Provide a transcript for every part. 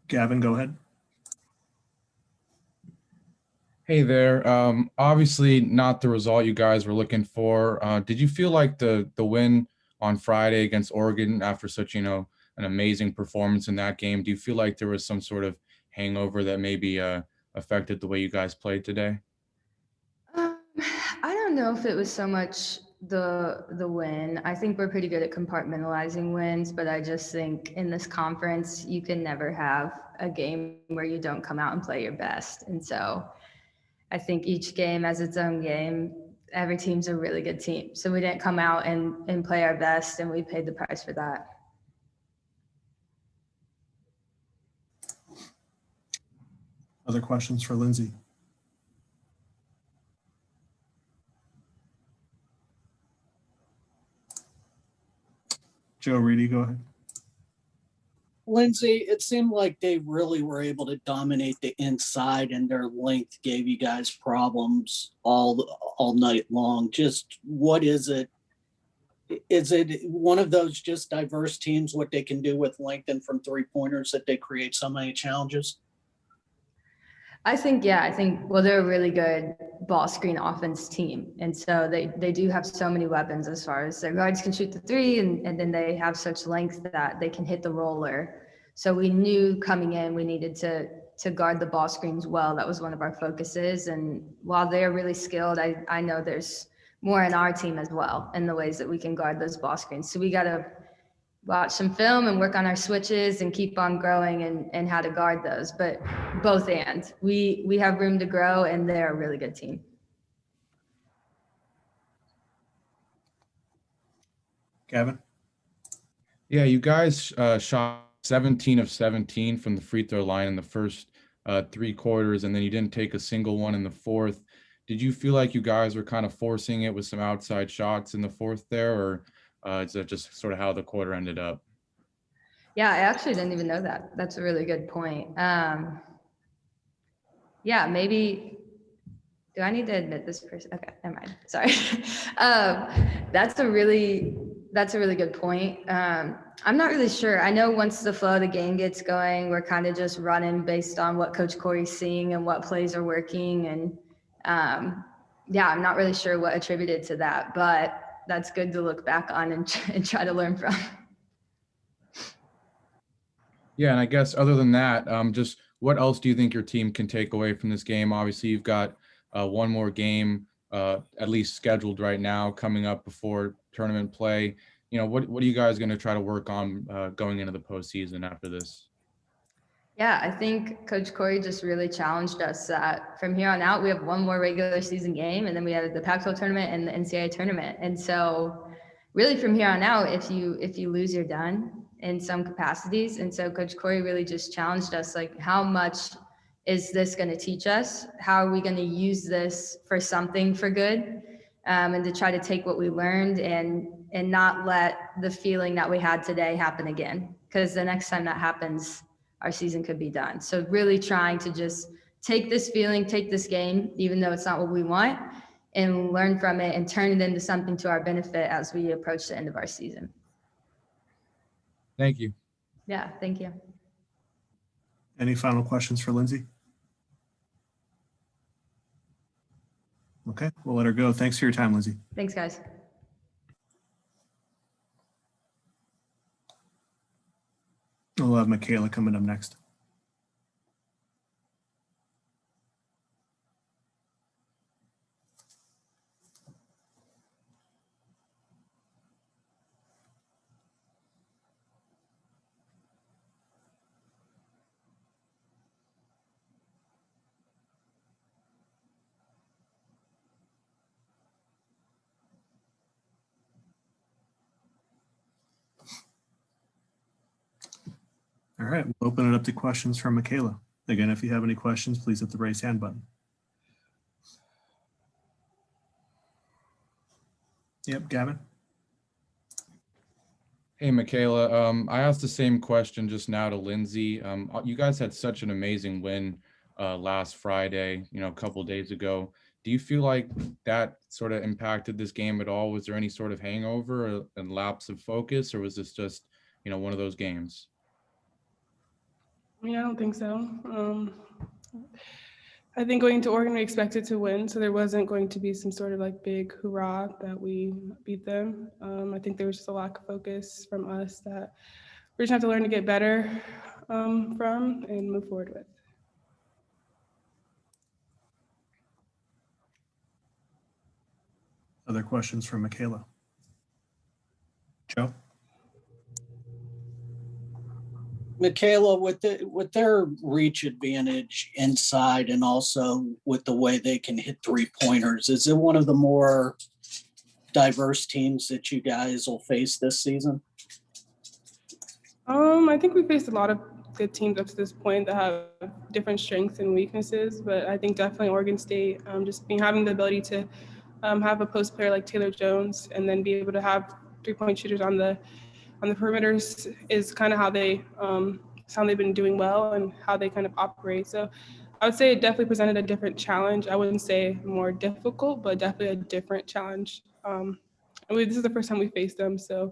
Gavin, go ahead. Hey there. Obviously not the result you guys were looking for. Did you feel like the win on Friday against Oregon after such, an amazing performance in that game? Do you feel like there was some sort of hangover that maybe affected the way you guys played today? Um, I don't know if it was so much the win. I think we're pretty good at compartmentalizing wins, but I just think in this conference you can never have a game where you don't come out and play your best. And so I think each game has its own game. Every team's a really good team. So we didn't come out and play our best, and we paid the price for that. Other questions for Lindsay? Joe Reedy, go ahead. Lindsay, it seemed like they really were able to dominate the inside, and their length gave you guys problems all night long. Just what is it? Is it one of those just diverse teams, what they can do with length and from three-pointers, that they create so many challenges? I think, well, they're a really good ball screen offense team. And so they do have so many weapons as far as their guards can shoot the three, and then they have such length that they can hit the roller. So we knew coming in we needed to guard the ball screens well. That was one of our focuses. And while they're really skilled, I know there's more in our team as well in the ways that we can guard those ball screens. So we got to watch some film and work on our switches and keep on growing and how to guard those. But both and we have room to grow, and they're a really good team. Gavin? Yeah, you guys shot 17 of 17 from the free throw line in the first three quarters, and then you didn't take a single one in the fourth. Did you feel like you guys were kind of forcing it with some outside shots in the fourth there, or is that just sort of how the quarter ended up? Yeah, I actually didn't even know that. That's a really good point. Yeah, maybe. Do I need to admit this person? Okay, never mind. Sorry. That's a really good point. I'm not really sure. I know once the flow of the game gets going, we're kind of just running based on what Coach Corey's seeing and what plays are working. And yeah, I'm not really sure what attributed to that, but that's good to look back on and try to learn from. Yeah, and I guess other than that, just what else do you think your team can take away from this game? Obviously, you've got one more game at least scheduled right now coming up before tournament play. What are you guys going to try to work on going into the postseason after this? Yeah, I think Coach Corey just really challenged us that from here on out, we have one more regular season game, and then we have the Pac-12 tournament and the NCAA tournament. And so really from here on out, if you lose, you're done in some capacities. And so Coach Corey really just challenged us, like, how much is this going to teach us? How are we going to use this for something for good? And to try to take what we learned and not let the feeling that we had today happen again. Because the next time that happens, our season could be done. So really trying to just take this feeling, take this game, even though it's not what we want, and learn from it and turn it into something to our benefit as we approach the end of our season. Thank you. Yeah, thank you. Any final questions for Lindsay? Okay, we'll let her go. Thanks for your time, Lindsay. Thanks, guys. We'll have Michaela coming up next. All right, we'll open it up to questions from Michaela. Again, if you have any questions, please hit the raise hand button. Yep, Gavin. Hey, Michaela. I asked the same question just now to Lindsay. You guys had such an amazing win last Friday, a couple of days ago. Do you feel like that sort of impacted this game at all? Was there any sort of hangover and lapse of focus, or was this just, one of those games? I mean, I don't think so. I think going into Oregon, we expected to win, so there wasn't going to be some sort of like big hurrah that we beat them. I think there was just a lack of focus from us that we just have to learn to get better from and move forward with. Other questions for Michaela? Joe? Michaela, with their reach advantage inside and also with the way they can hit 3-pointers, is it one of the more diverse teams that you guys will face this season? I think we faced a lot of good teams up to this point that have different strengths and weaknesses, but I think definitely Oregon State, just having the ability to have a post player like Taylor Jones and then be able to have 3-point shooters on the perimeters is kind of how they've been doing well and how they kind of operate. So I would say it definitely presented a different challenge. I wouldn't say more difficult, but definitely a different challenge. This is the first time we faced them, so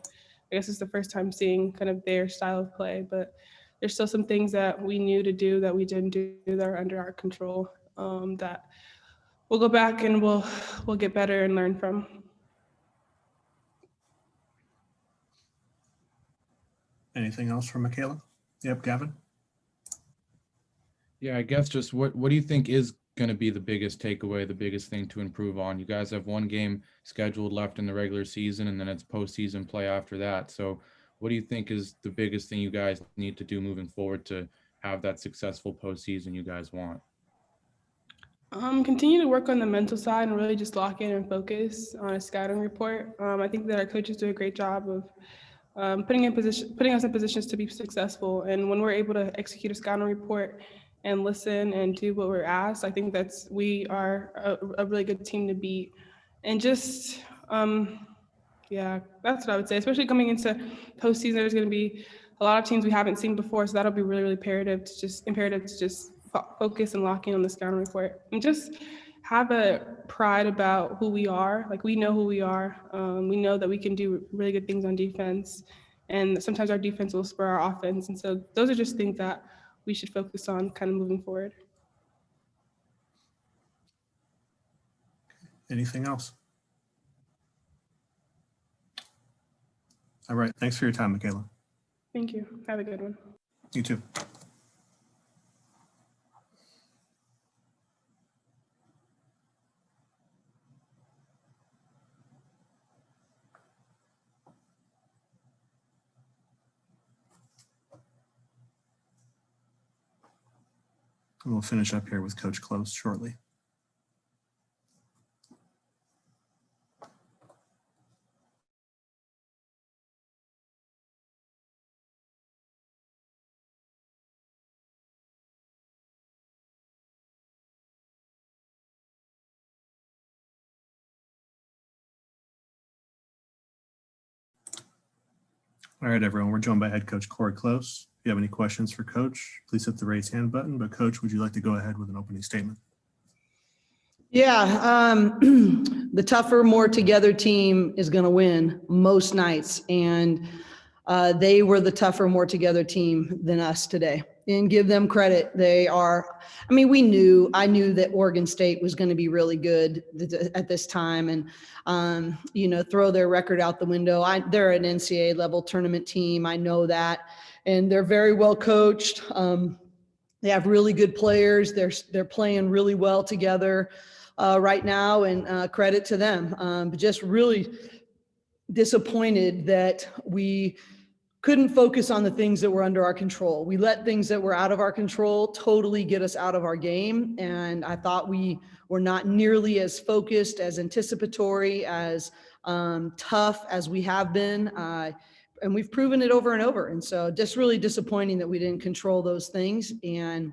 I guess it's the first time seeing kind of their style of play, but there's still some things that we knew to do that we didn't do that are under our control, that we'll go back and we'll get better and learn from. Anything else from Michaela? Yep, Gavin? Yeah, I guess just what do you think is going to be the biggest takeaway, the biggest thing to improve on? You guys have one game scheduled left in the regular season, and then it's postseason play after that. So what do you think is the biggest thing you guys need to do moving forward to have that successful postseason you guys want? Continue to work on the mental side and really just lock in and focus on a scouting report. I think that our coaches do a great job of putting us in positions to be successful. And when we're able to execute a scouting report and listen and do what we're asked, I think we are a really good team to beat. And just, yeah, that's what I would say. Especially coming into postseason, there's going to be a lot of teams we haven't seen before, so that'll be really, really imperative to just focus and lock in on the scouting report and just have a pride about who we are. Like, we know who we are. We know that we can do really good things on defense, and sometimes our defense will spur our offense. And so those are just things that we should focus on kind of moving forward. Anything else? All right. Thanks for your time, Michaela. Thank you. Have a good one. You too. And we'll finish up here with Coach Close shortly. All right, everyone, we're joined by head coach Corey Close. If you have any questions for Coach, please hit the raise hand button. But Coach, would you like to go ahead with an opening statement? Yeah, the tougher, more together team is going to win most nights. And they were the tougher, more together team than us today. And give them credit. They are, I mean, I knew that Oregon State was going to be really good at this time and, throw their record out the window. They're an NCAA level tournament team. I know that. And they're very well coached. They have really good players. They're playing really well together right now, and credit to them. But just really disappointed that we couldn't focus on the things that were under our control. We let things that were out of our control totally get us out of our game. And I thought we were not nearly as focused, as anticipatory, as tough as we have been. And we've proven it over and over. And so just really disappointing that we didn't control those things and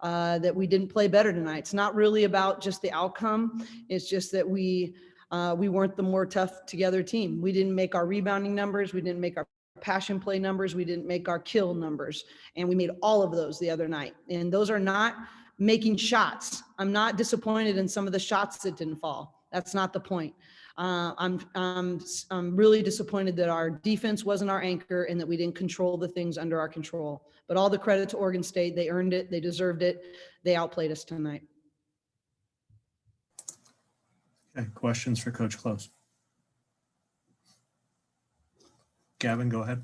that we didn't play better tonight. It's not really about just the outcome. It's just that we weren't the more tough together team. We didn't make our rebounding numbers. We didn't make our passion play numbers. We didn't make our kill numbers. And we made all of those the other night. And those are not making shots. I'm not disappointed in some of the shots that didn't fall. That's not the point. I'm really disappointed that our defense wasn't our anchor and that we didn't control the things under our control. But all the credit to Oregon State. They earned it. They deserved it. They outplayed us tonight. Okay, questions for Coach Close? Gavin, go ahead.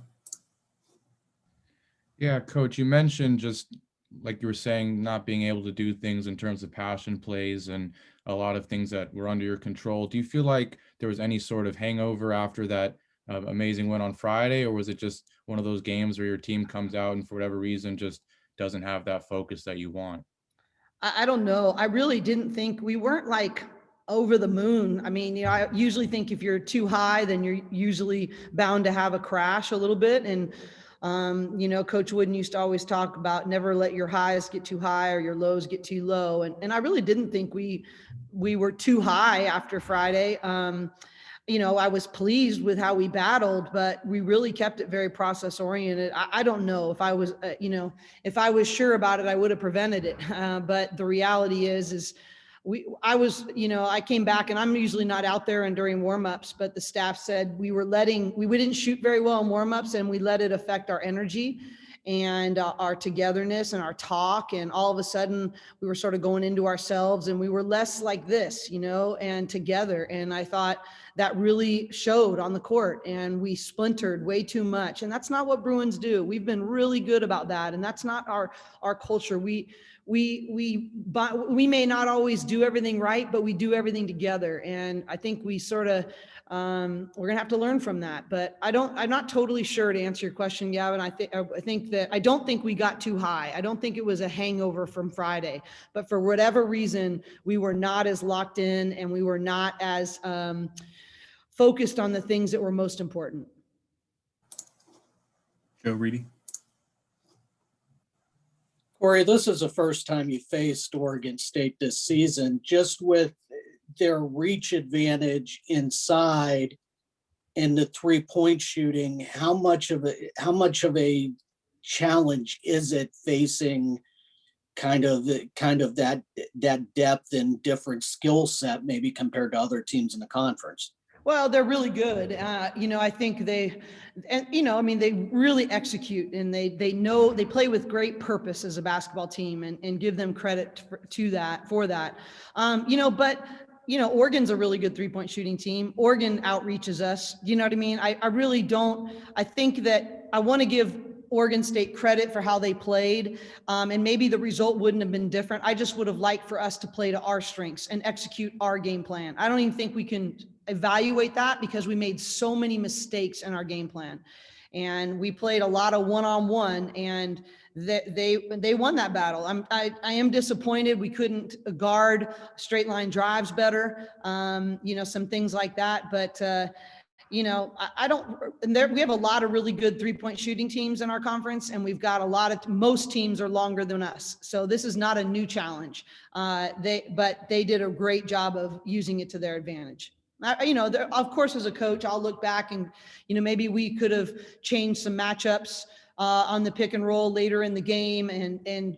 Yeah, Coach, you mentioned just like you were saying, not being able to do things in terms of passion plays and a lot of things that were under your control. Do you feel like there was any sort of hangover after that amazing win on Friday, or was it just one of those games where your team comes out and for whatever reason just doesn't have that focus that you want? I don't know. I really didn't think we weren't like over the moon. I mean, I usually think if you're too high, then you're usually bound to have a crash a little bit. And, Coach Wooden used to always talk about never let your highs get too high or your lows get too low. And I really didn't think we were too high after Friday. I was pleased with how we battled, but we really kept it very process oriented. I don't know if I was, if I was sure about it, I would have prevented it. But the reality is I came back, and I'm usually not out there and during warmups, but the staff said we didn't shoot very well in warmups, and we let it affect our energy and our togetherness and our talk. And all of a sudden we were sort of going into ourselves, and we were less like this, and together. And I thought that really showed on the court, and we splintered way too much. And that's not what Bruins do. We've been really good about that. And that's not our culture. We may not always do everything right, but we do everything together. And I think we sort of, we're going to have to learn from that. But I'm not totally sure, to answer your question, Gavin. I don't think we got too high. I don't think it was a hangover from Friday, but for whatever reason, we were not as locked in, and we were not as focused on the things that were most important. Joe Reedy. Corey, this is the first time you faced Oregon State this season. Just with their reach advantage inside and the 3-point shooting, how much of a challenge is it facing kind of that depth and different skill set maybe compared to other teams in the conference? Well, they're really good. I think they really execute, and they play with great purpose as a basketball team, and give them credit for that. Oregon's a really good 3-point shooting team. Oregon outreaches us. You know what I mean? I really don't. I think that I want to give Oregon State credit for how they played. And maybe the result wouldn't have been different. I just would have liked for us to play to our strengths and execute our game plan. I don't even think we can evaluate that, because we made so many mistakes in our game plan, and we played a lot of one-on-one, and they won that battle. I am disappointed we couldn't guard straight line drives better, some things like that. But we have a lot of really good 3-point shooting teams in our conference, and we've got most teams are longer than us. So this is not a new challenge. But they did a great job of using it to their advantage. Of course, as a coach, I'll look back and, maybe we could have changed some matchups on the pick and roll later in the game, and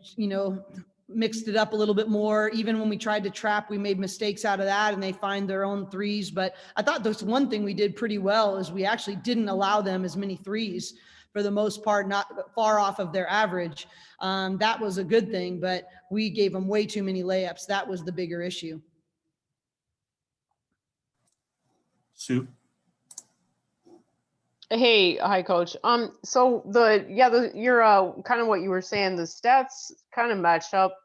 mixed it up a little bit more. Even when we tried to trap, we made mistakes out of that, and they find their own threes. But I thought there's one thing we did pretty well is we actually didn't allow them as many threes for the most part, not far off of their average. That was a good thing, but we gave them way too many layups. That was the bigger issue. Sue. Hey, hi, Coach. So you're kind of what you were saying. The stats kind of matched up.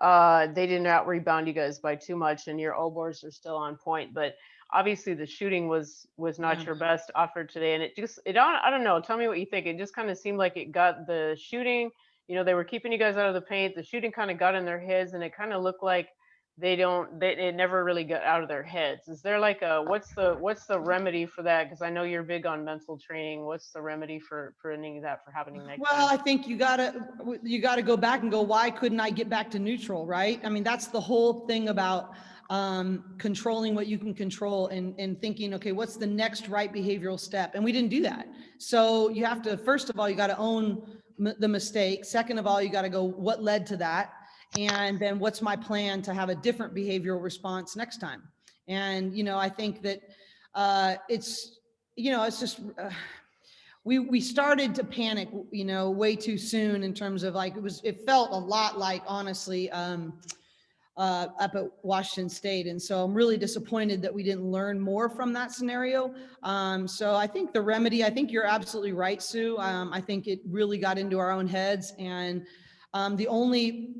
They didn't out rebound you guys by too much, and your O-boards are still on point. But obviously, the shooting was not your best effort today, and I don't know. Tell me what you think. It just kind of seemed like it got the shooting. They were keeping you guys out of the paint. The shooting kind of got in their heads, and it kind of looked like it never really got out of their heads. Is there like what's the remedy for that? Because I know you're big on mental training. What's the remedy for preventing that from happening next time? Well, I think you gotta go back and go, why couldn't I get back to neutral, right? I mean, that's the whole thing about controlling what you can control, and thinking, okay, what's the next right behavioral step? And we didn't do that. So you have to, first of all, you got to own the mistake. Second of all, you got to go, what led to that? And then what's my plan to have a different behavioral response next time? And, I think that it's, it's just, we started to panic, way too soon in terms of like, it felt a lot like, honestly, up at Washington State. And so I'm really disappointed that we didn't learn more from that scenario. So I think the remedy, I think you're absolutely right, Sue. I think it really got into our own heads. And the only,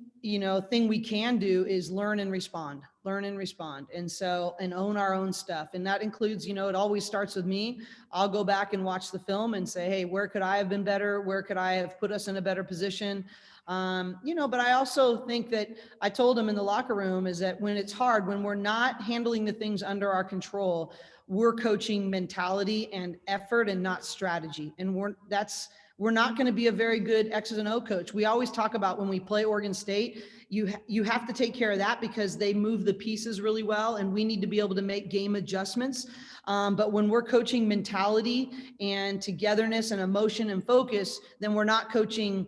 thing we can do is learn and respond. And so, and own our own stuff. And that includes, it always starts with me. I'll go back and watch the film and say, hey, where could I have been better? Where could I have put us in a better position? But I also think that I told him in the locker room is that when it's hard, when we're not handling the things under our control, we're coaching mentality and effort and not strategy. And we're not going to be a very good X's and O coach. We always talk about when we play Oregon State, you have to take care of that because they move the pieces really well and we need to be able to make game adjustments. But when we're coaching mentality and togetherness and emotion and focus, then we're not coaching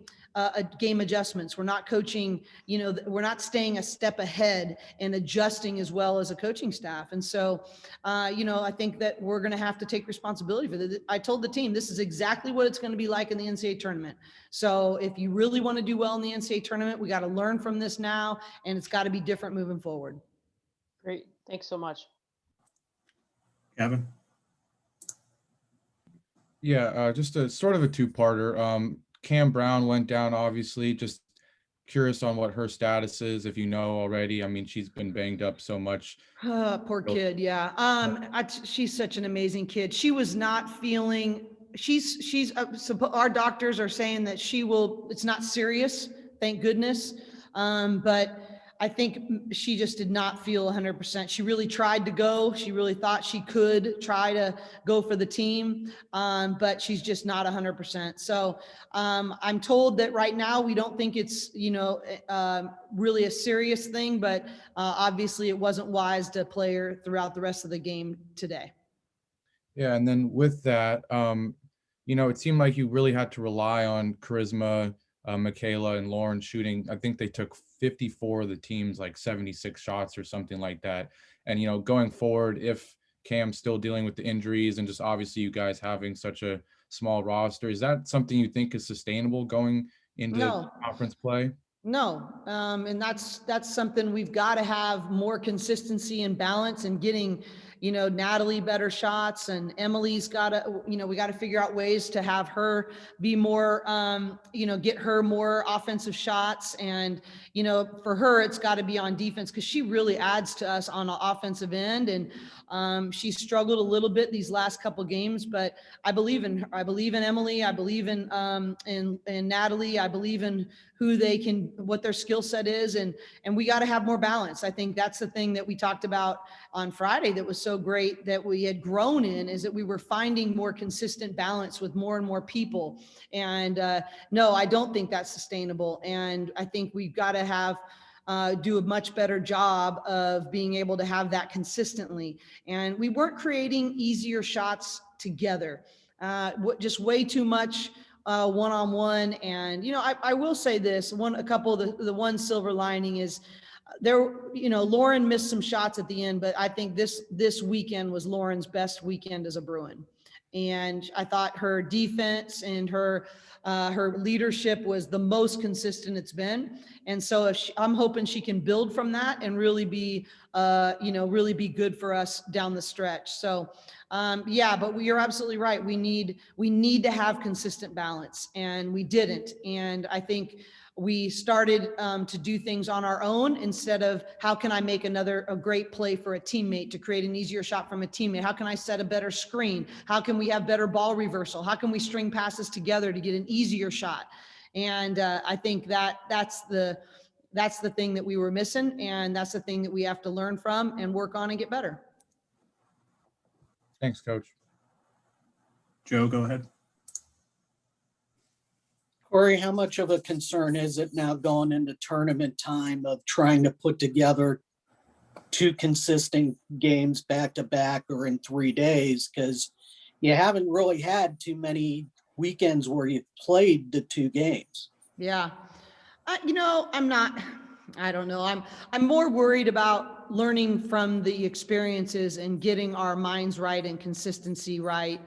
game adjustments. We're not coaching, we're not staying a step ahead and adjusting as well as a coaching staff. And so, I think that we're going to have to take responsibility for that. I told the team, this is exactly what it's going to be like in the NCAA tournament. So if you really want to do well in the NCAA tournament, we got to learn from this now, and it's got to be different moving forward. Great. Thanks so much. Gavin? Yeah, just a sort of a two-parter. Cam Brown went down, obviously. Just curious on what her status is, if you know already. I mean, she's been banged up so much. Poor kid. Yeah. She's such an amazing kid. She was not feeling, our doctors are saying that it's not serious. Thank goodness. But I think she just did not feel 100%. She really tried to go. She really thought she could try to go for the team, but she's just not 100%. So I'm told that right now we don't think it's, really a serious thing, but obviously it wasn't wise to play her throughout the rest of the game today. Yeah, and then with that, it seemed like you really had to rely on charisma, Michaela and Lauren shooting. I think they took 54 of the team's like 76 shots or something like that. And, going forward, if Cam's still dealing with the injuries and just obviously you guys having such a small roster, is that something you think is sustainable going into conference play? No. And that's something we've got to have more consistency and balance and getting, Natalie better shots, and Emily's got to, we got to figure out ways to have her be more, get her more offensive shots. And, for her, it's got to be on defense because she really adds to us on the offensive end. And she struggled a little bit these last couple games, but I believe in her. I believe in Emily. I believe in Natalie. I believe in what their skill set is. And we got to have more balance. I think that's the thing that we talked about on Friday that was so great that we had grown in, is that we were finding more consistent balance with more and more people. And no, I don't think that's sustainable. And I think we've got to do a much better job of being able to have that consistently. And we weren't creating easier shots together, just way too much one-on-one. And, I will say this, a couple of the one silver lining is there, Lauren missed some shots at the end, but I think this weekend was Lauren's best weekend as a Bruin. And I thought her defense and her leadership was the most consistent it's been. And so I'm hoping she can build from that and really be good for us down the stretch. So but you're absolutely right. We need to have consistent balance, and we didn't. And I think we started to do things on our own instead of how can I make a great play for a teammate to create an easier shot from a teammate? How can I set a better screen? How can we have better ball reversal? How can we string passes together to get an easier shot? And I think that's the thing that we were missing. And that's the thing that we have to learn from and work on and get better. Thanks, Coach. Joe, go ahead. Corey, how much of a concern is it now going into tournament time of trying to put together 2 consistent games back to back or in 3 days? Because you haven't really had too many weekends where you've played the 2 games. Yeah. I don't know. I'm more worried about learning from the experiences and getting our minds right and consistency right.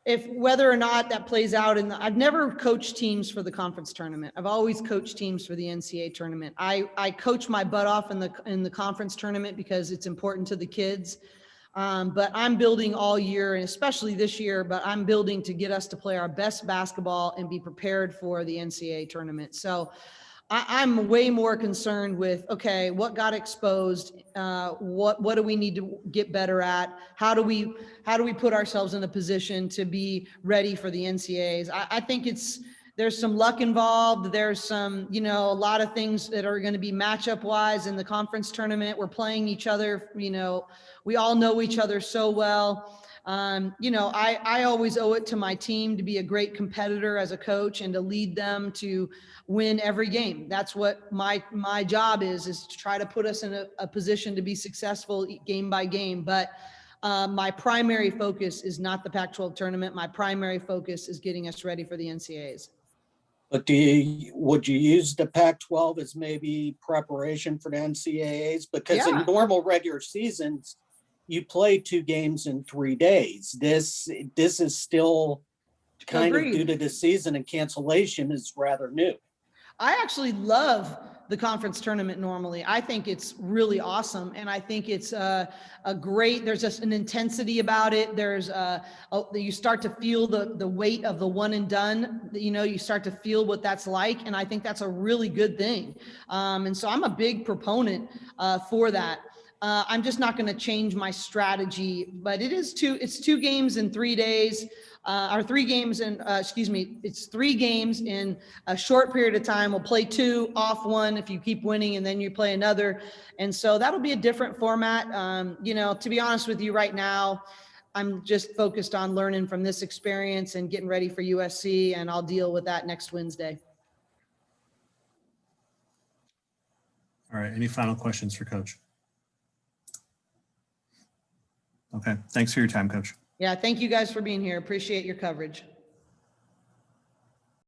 If whether or not that plays out I've never coached teams for the conference tournament. I've always coached teams for the NCAA tournament. I coach my butt off in the conference tournament because it's important to the kids. But I'm building all year, and especially this year, but I'm building to get us to play our best basketball and be prepared for the NCAA tournament. So I'm way more concerned with, okay, what got exposed? What do we need to get better at? How do we put ourselves in a position to be ready for the NCAAs? I think there's some luck involved. There's some, a lot of things that are going to be matchup wise in the conference tournament. We're playing each other, we all know each other so well. I always owe it to my team to be a great competitor as a coach and to lead them to win every game. That's what my job is to try to put us in a position to be successful game by game. But my primary focus is not the Pac-12 tournament. My primary focus is getting us ready for the NCAAs. But would you use the Pac-12 as maybe preparation for the NCAAs? Because in normal regular seasons, you play 2 games in 3 days. This is still kind of due to the season, and cancellation is rather new. I actually love the conference tournament normally. I think it's really awesome. And I think it's a great, there's just an intensity about it. There's you start to feel the weight of the one and done, you start to feel what that's like. And I think that's a really good thing. And so I'm a big proponent for that. I'm just not going to change my strategy, but it's 2 games in 3 days. Or 3 games in, it's 3 games in a short period of time. We'll play 2, off 1 if you keep winning, and then you play another. And so that'll be a different format. To be honest with you right now, I'm just focused on learning from this experience and getting ready for USC, and I'll deal with that next Wednesday. All right. Any final questions for Coach? Okay. Thanks for your time, Coach. Yeah, thank you guys for being here. Appreciate your coverage.